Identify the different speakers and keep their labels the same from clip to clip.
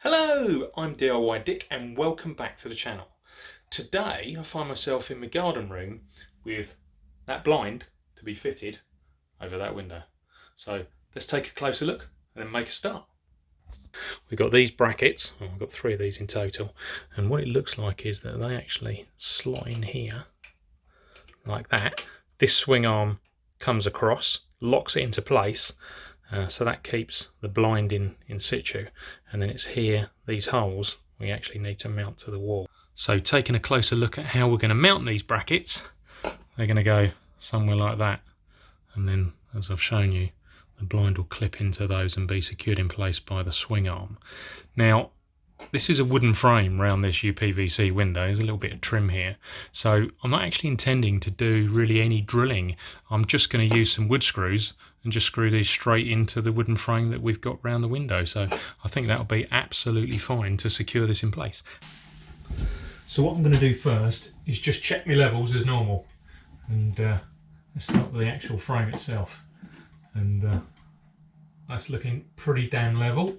Speaker 1: Hello, I'm DIY Dick and welcome back to the channel. Today I find myself in my garden room with that blind to be fitted over that window. So let's take a closer look and then make a start. We've got these brackets, I've got 3 of these in total, and what it looks like is that they actually slot in here like that. This swing arm comes across, locks it into place, so that keeps the blind in situ, and then it's here, these holes, we actually need to mount to the wall. So taking a closer look at how we're going to mount these brackets, they're going to go somewhere like that, and then as I've shown you, the blind will clip into those and be secured in place by the swing arm. Now this is a wooden frame around this UPVC window. There's a little bit of trim here, so I'm not actually intending to do really any drilling. I'm just going to use some wood screws and just screw these straight into the wooden frame that we've got around the window. So I think that'll be absolutely fine to secure this in place. So what I'm going to do first is just check my levels as normal, and let's start with the actual frame itself, and that's looking pretty damn level.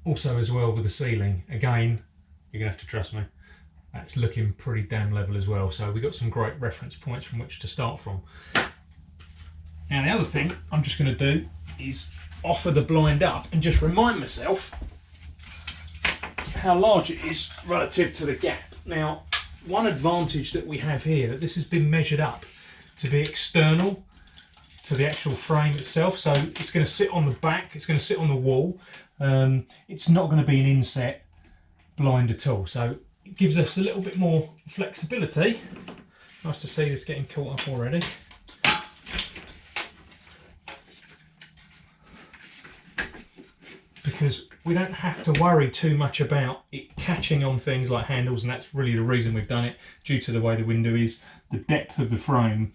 Speaker 1: Also as well with the ceiling, again, you're going to have to trust me, that's looking pretty damn level as well. So we've got some great reference points from which to start from. Now the other thing I'm just going to do is offer the blind up and just remind myself how large it is relative to the gap. Now one advantage that we have here, that this has been measured up to be external to the actual frame itself, so it's going to sit on the back, it's going to sit on the wall. It's not going to be an inset blind at all, so it gives us a little bit more flexibility. Nice to see this getting caught up already. Because we don't have to worry too much about it catching on things like handles, and that's really the reason we've done it, due to the way the window is, the depth of the frame.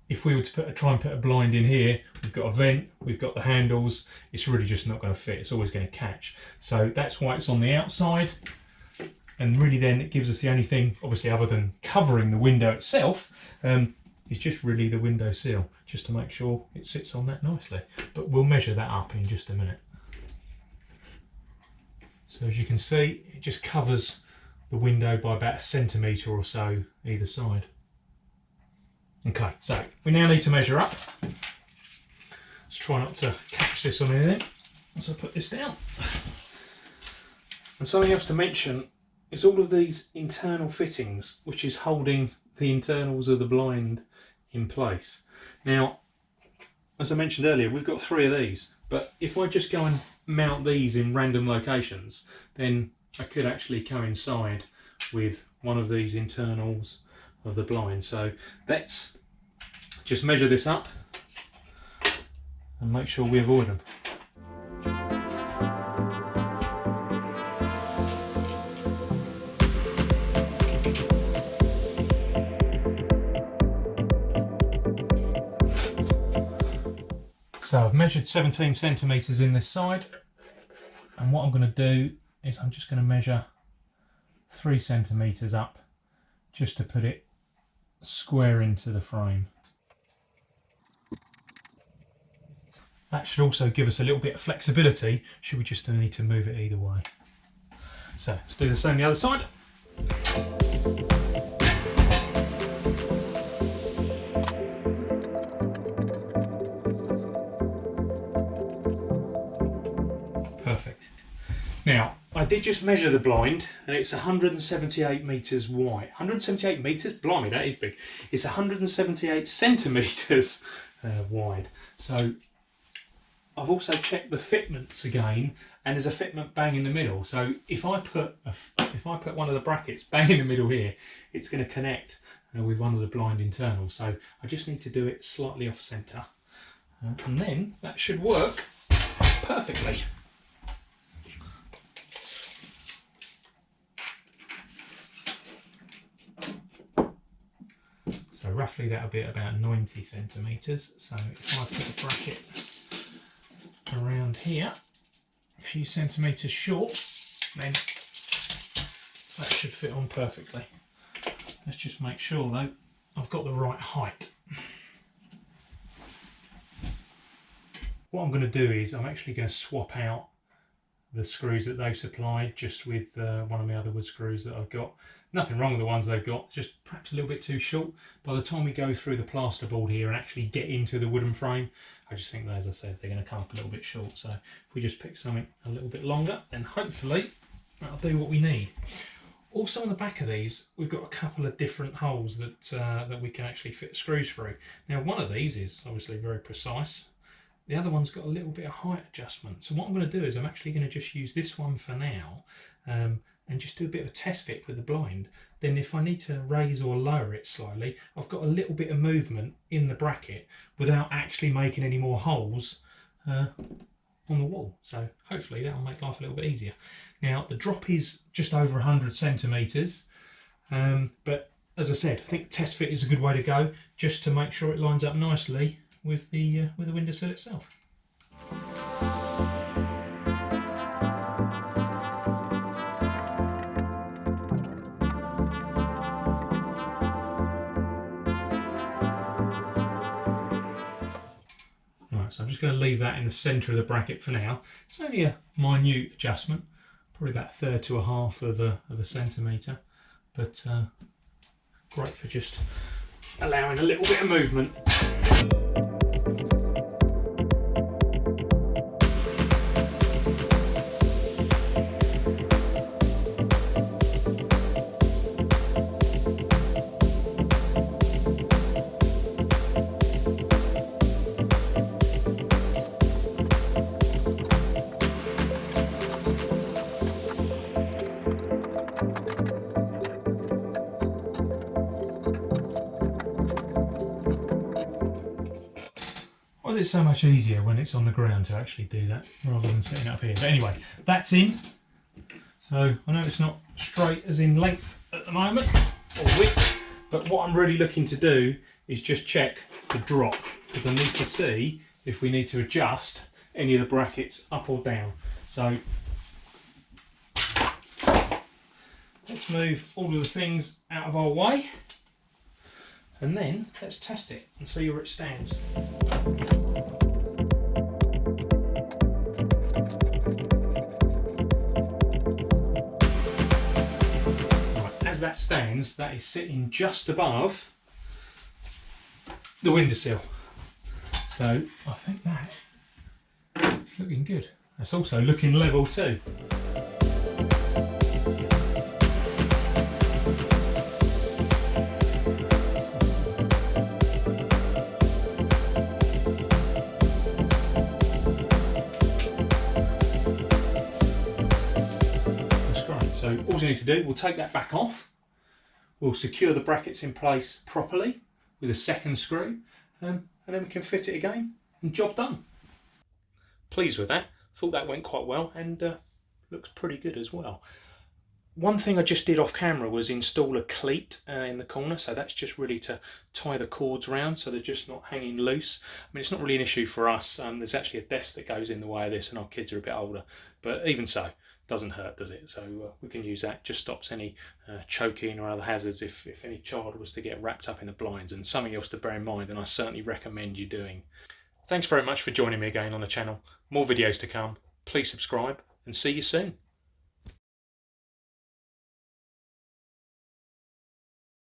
Speaker 1: If we were to try and put a blind in here, we've got a vent, we've got the handles, it's really just not going to fit, it's always going to catch. So that's why it's on the outside, and really then it gives us the only thing, obviously other than covering the window itself, is just really the window sill, just to make sure it sits on that nicely. But we'll measure that up in just a minute. So as you can see, it just covers the window by about 1 centimetre or so either side. Okay, so we now need to measure up. Let's try not to catch this on anything as I put this down. And something else to mention is all of these internal fittings, which is holding the internals of the blind in place. Now, as I mentioned earlier, we've got 3 of these, but if I just go and mount these in random locations, then I could actually coincide with one of these internals of the blind. So let's just measure this up and make sure we avoid them. So I've measured 17 centimetres in this side, and what I'm going to do is I'm just going to measure 3 centimetres up just to put it square into the frame. That should also give us a little bit of flexibility should we just need to move it either way. So let's do the same the other side. Perfect. Now, I did just measure the blind, and it's 178 metres wide. 178 metres? Blimey, that is big. It's 178 centimetres wide. So I've also checked the fitments again, and there's a fitment bang in the middle. So if I put one of the brackets bang in the middle here, it's going to connect with one of the blind internals. So I just need to do it slightly off centre, and then that should work perfectly. So roughly that'll be at about 90 centimetres. So if I put a bracket around here, a few centimetres short, then that should fit on perfectly. Let's just make sure though I've got the right height. what I'm going to do is I'm actually going to swap out the screws that they've supplied just with one of my other wood screws that I've got. Nothing wrong with the ones they've got, just perhaps a little bit too short. By the time we go through the plasterboard here and actually get into the wooden frame, I just think that, as I said, they're going to come up a little bit short. So if we just pick something a little bit longer, then hopefully that'll do what we need. Also on the back of these, we've got a couple of different holes that that we can actually fit screws through. Now one of these is obviously very precise. The other one's got a little bit of height adjustment. So what I'm going to do is I'm actually going to just use this one for now and just do a bit of a test fit with the blind. Then if I need to raise or lower it slightly, I've got a little bit of movement in the bracket without actually making any more holes on the wall. So hopefully that'll make life a little bit easier. Now the drop is just over 100 centimetres, but as I said, I think test fit is a good way to go, just to make sure it lines up nicely with the windowsill itself. Right, so I'm just going to leave that in the centre of the bracket for now. It's only a minute adjustment, probably about a third to a half of a centimetre, but great for just allowing a little bit of movement. Why is it so much easier when it's on the ground to actually do that rather than sitting up here? But anyway, that's in. So I know it's not straight as in length at the moment, or width, but what I'm really looking to do is just check the drop, because I need to see if we need to adjust any of the brackets up or down. So let's move all of the things out of our way, and then let's test it and see where it stands. Right, as that stands, that is sitting just above the windowsill. So I think that's looking good. That's also looking level too. So all you need to do, we'll take that back off, we'll secure the brackets in place properly with a second screw, and then we can fit it again and job done. Pleased with that, thought that went quite well and looks pretty good as well. One thing I just did off camera was install a cleat in the corner, so that's just really to tie the cords around so they're just not hanging loose. I mean, it's not really an issue for us. There's actually a desk that goes in the way of this and our kids are a bit older, but even so, doesn't hurt, does it? So we can use that. Just stops any choking or other hazards if any child was to get wrapped up in the blinds, and something else to bear in mind, and I certainly recommend you doing. Thanks very much for joining me again on the channel. More videos to come. Please subscribe and see you soon.